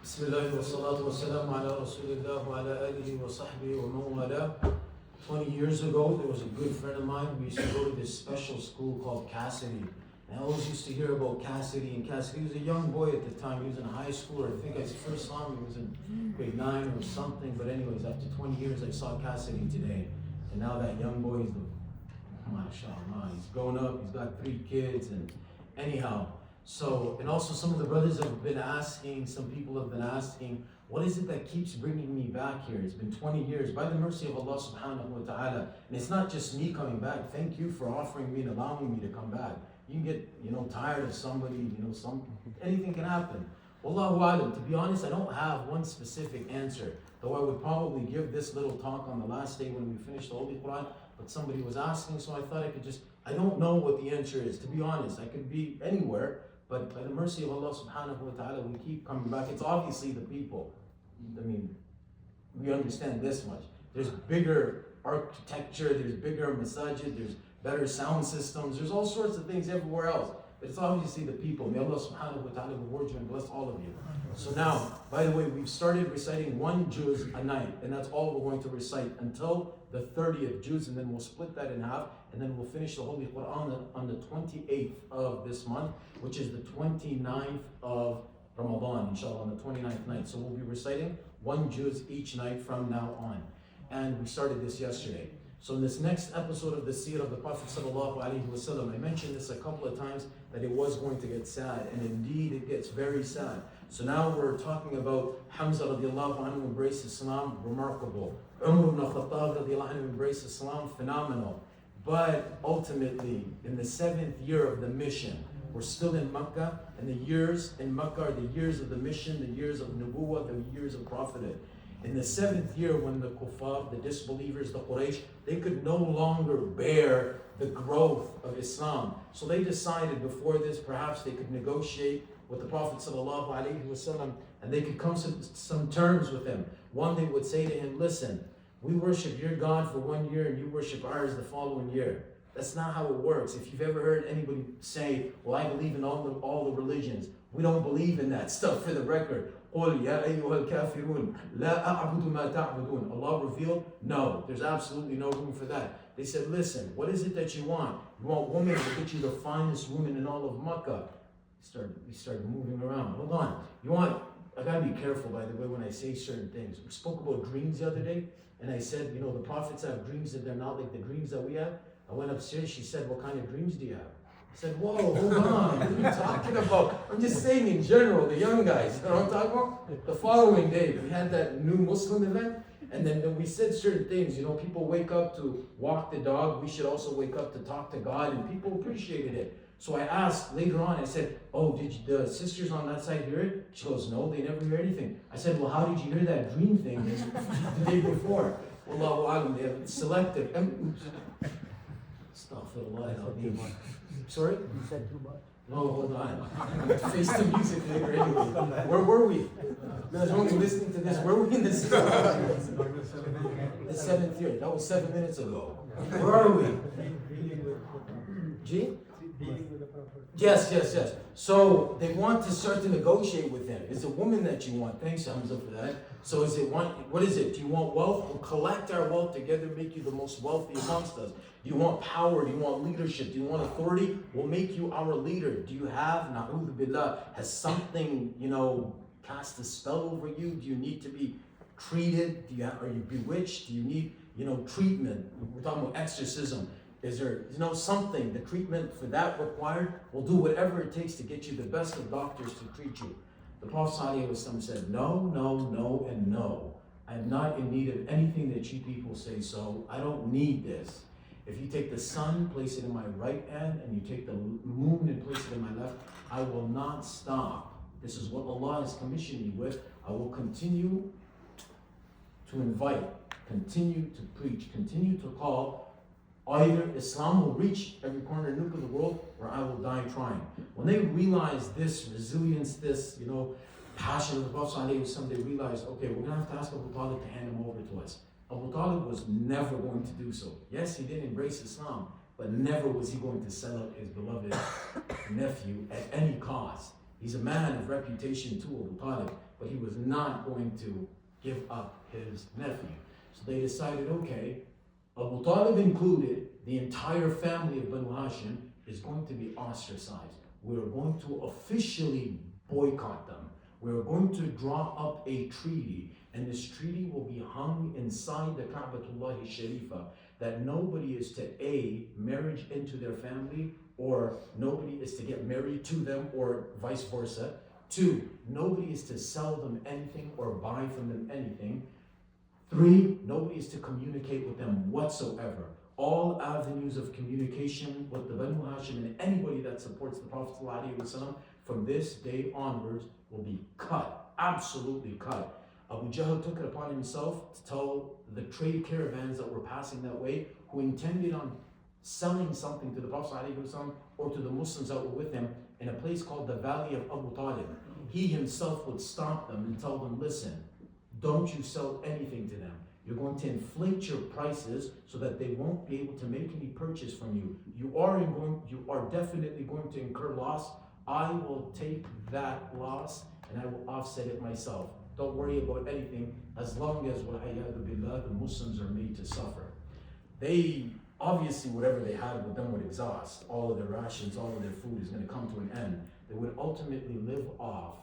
بسم الله والصلاة والسلام على رسول الله وعلى آله وصحبه ومن والاه. 20 years ago, there was a good friend of mine. We used to go to this special school called Cassidy. And I always used to hear about Cassidy and Cassidy. He was a young boy at the time. He was in high school, or I think I first saw him, he was in grade 9 or something. But anyways, after 20 years, I saw Cassidy today. And now that young boy, mashallah, he's grown up, he's got 3 kids, and anyhow. So, and also some of the brothers have been asking, some people have been asking, what is it that keeps bringing me back here? It's been 20 years, by the mercy of Allah subhanahu wa ta'ala. And it's not just me coming back. Thank you for offering me and allowing me to come back. You can get, tired of somebody, anything can happen. Wallahu alam, to be honest, I don't have one specific answer. Though I would probably give this little talk on the last day when we finished the Holy Quran, but somebody was asking, so I thought I don't know what the answer is. To be honest, I could be anywhere. But by the mercy of Allah subhanahu wa ta'ala, we keep coming back. It's obviously the people. We understand this much. There's bigger architecture, there's bigger masajid, there's better sound systems, there's all sorts of things everywhere else. But it's obviously the people. May Allah subhanahu wa ta'ala reward you and bless all of you. So now, by the way, we've started reciting 1 juz a night, and that's all we're going to recite until the 30th juz, and then we'll split that in half, and then we'll finish the Holy Quran on the 28th of this month, which is the 29th of Ramadan, inshallah, on the 29th night. So we'll be reciting 1 juz each night from now on. And we started this yesterday. So in this next episode of the seerah of the Prophet sallallahu alaihi wasallam, I mentioned this a couple of times that it was going to get sad, and indeed it gets very sad. So now we're talking about Hamza radiallahu anhu embraced Islam, remarkable. Umar ibn Khattab radiallahu anhu embraced Islam, phenomenal. But ultimately, in the 7th year of the mission, we're still in Makkah, and the years in Makkah are the years of the mission, the years of Nubuwwah, the years of prophethood. In the 7th year, when the kuffar, the disbelievers, the Quraysh, they could no longer bear the growth of Islam. So they decided before this, perhaps they could negotiate with the Prophet ﷺ, and they could come to some terms with him. One, they would say to him, listen, we worship your God for 1 year and you worship ours the following year. That's not how it works. If you've ever heard anybody say, well, I believe in all the religions, we don't believe in that stuff, for the record. قُلْ يَا أَيُّهَا الْكَافِرُونَ لَا أَعْبُدُ مَا تَعْبُدُونَ. Allah revealed, no, there's absolutely no room for that. They said, listen, what is it that you want? You want women to get you the finest woman in all of Makkah. We started moving around. Hold on. I gotta be careful, by the way, when I say certain things. We spoke about dreams the other day, and I said, the prophets have dreams that they're not like the dreams that we have. I went upstairs, she said, what kind of dreams do you have? I said, whoa, hold on, what are you talking about? I'm just saying in general, the young guys, you know what I'm talking about? The following day, we had that new Muslim event, and then we said certain things, people wake up to walk the dog, we should also wake up to talk to God, and people appreciated it. So I asked later on, I said, oh, did the sisters on that side hear it? She goes, no, they never hear anything. I said, well, how did you hear that dream thing the day before? Wallahu alam, they have selective. Astaghfirullah. Sorry? You said too much. No, hold on. Face the music later anyway. Where were we? There's only listening to this. Where were we in this? The 7th year. That was 7 minutes ago. Where are we? G? Yes. So they want to start to negotiate with him. It's a woman that you want. Thanks, Hamza, for that. So what is it? Do you want wealth? We'll collect our wealth together, make you the most wealthy amongst us. Do you want power? Do you want leadership? Do you want authority? We'll make you our leader. Do you have, na'udhu billah, has something, cast a spell over you? Do you need to be treated? Are you bewitched? Do you need, treatment? We're talking about exorcism. Is there, something, the treatment for that required? We'll do whatever it takes to get you the best of doctors to treat you. The Prophet ﷺ said, no, and no. I am not in need of anything that you people say so. I don't need this. If you take the sun, place it in my right hand, and you take the moon and place it in my left, I will not stop. This is what Allah has commissioned me with. I will continue to invite, continue to preach, continue to call. Either Islam will reach every corner and nook of the world, or I will die trying. When they realize this resilience, this passion of the Prophet ﷺ, they realize, okay, we're going to have to ask Abu Talib to hand him over to us. Abu Talib was never going to do so. Yes, he did embrace Islam, but never was he going to sell out his beloved nephew at any cost. He's a man of reputation too, Abu Talib, but he was not going to give up his nephew. So they decided, okay, Abu Talib included, the entire family of Banu Hashim is going to be ostracized. We're going to officially boycott them. We're going to draw up a treaty, and this treaty will be hung inside the Ka'batullah Sharifa, that nobody is to A, marriage into their family, or nobody is to get married to them, or vice versa. 2, nobody is to sell them anything or buy from them anything. 3, nobody is to communicate with them whatsoever. All avenues of communication with the Banu Hashim and anybody that supports the Prophet ﷺ from this day onwards will be cut, absolutely cut. Abu Jahl took it upon himself to tell the trade caravans that were passing that way, who intended on selling something to the Prophet ﷺ or to the Muslims that were with him in a place called the Valley of Abu Talib. He himself would stop them and tell them, listen, don't you sell anything to them. You're going to inflate your prices so that they won't be able to make any purchase from you. You are definitely going to incur loss. I will take that loss and I will offset it myself. Don't worry about anything as long as the Muslims are made to suffer. They obviously, whatever they had with them would exhaust. All of their rations, all of their food is going to come to an end. They would ultimately live off,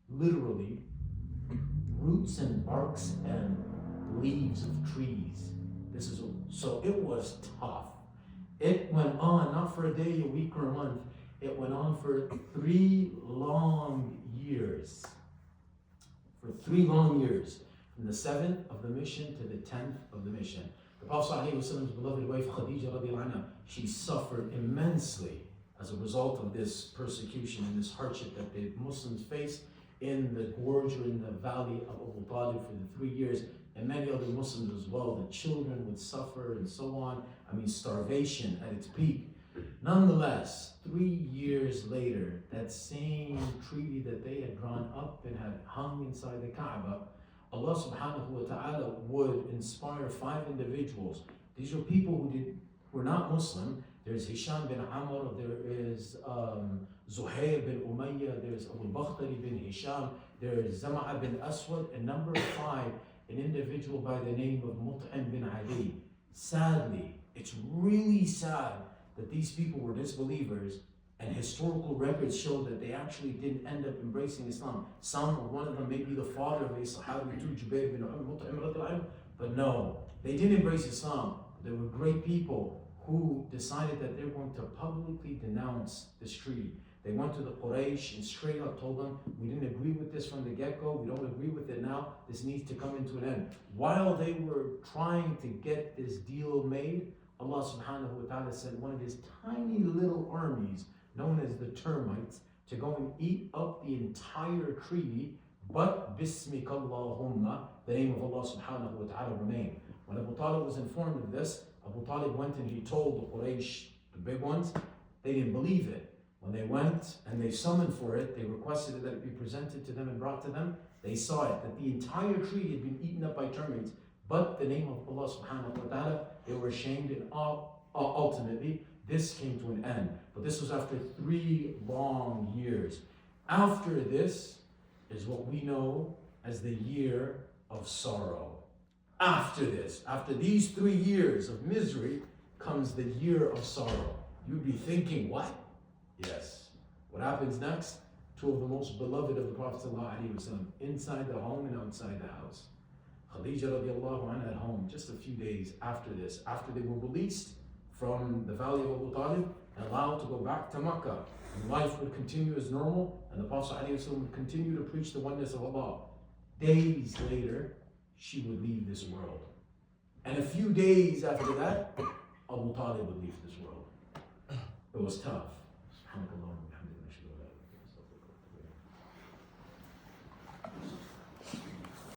literally, roots and barks and leaves of trees. So it was tough. It went on, not for a day, a week, or a month. It went on for 3 long years. For 3 long years. From the 7th of the mission to the 10th of the mission. The Prophet ﷺ's beloved wife Khadija radiallahu anha, she suffered immensely as a result of this persecution and this hardship that the Muslims faced in the gorge or in the valley of Abu Talib for the 3 years, and many other Muslims as well. The children would suffer and so on. I mean, starvation at its peak. Nonetheless, 3 years later, that same treaty that they had drawn up and had hung inside the Kaaba, Allah subhanahu wa ta'ala would inspire 5 individuals. These are people who were not Muslim. There's Hisham bin Amr, there is Zuhair bin Umayyah, there's Abu Bakhtari bin Hisham, there's Zama'a bin Aswad, and number 5, an individual by the name of Mut'im bin Adi. Sadly, it's really sad that these people were disbelievers, and historical records show that they actually didn't end up embracing Islam. One of them may be the father of a Sahabi too, Jubair bin Mut'im, but no, they didn't embrace Islam. They were great people who decided that they're going to publicly denounce this treaty. They went to the Quraysh and straight up told them, we didn't agree with this from the get-go, we don't agree with it now, this needs to come into an end. While they were trying to get this deal made, Allah subhanahu wa ta'ala sent one of his tiny little armies, known as the termites, to go and eat up the entire treaty, but Bismika Allahumma, the name of Allah subhanahu wa ta'ala remained. When Abu Talib was informed of this, Abu Talib went and he told the Quraysh, the big ones, they didn't believe it. When they went and they summoned for it, they requested that it be presented to them and brought to them. They saw it, that the entire tree had been eaten up by termites, but the name of Allah subhanahu wa ta'ala, they were ashamed, and ultimately this came to an end. But this was after 3 long years. After this is what we know as the year of sorrow. After this, after these 3 years of misery, comes the year of sorrow. You'd be thinking, what? Yes. What happens next? 2 of the most beloved of the Prophet ﷺ, inside the home and outside the house. Khadija radiallahu anha at home, just a few days after this, after they were released from the valley of Abu Talib and allowed to go back to Makkah, and life would continue as normal, and the Prophet ﷺ would continue to preach the oneness of Allah. Days later, she would leave this world. And a few days after that, Abu Talib would leave this world. It was tough. SubhanAllah.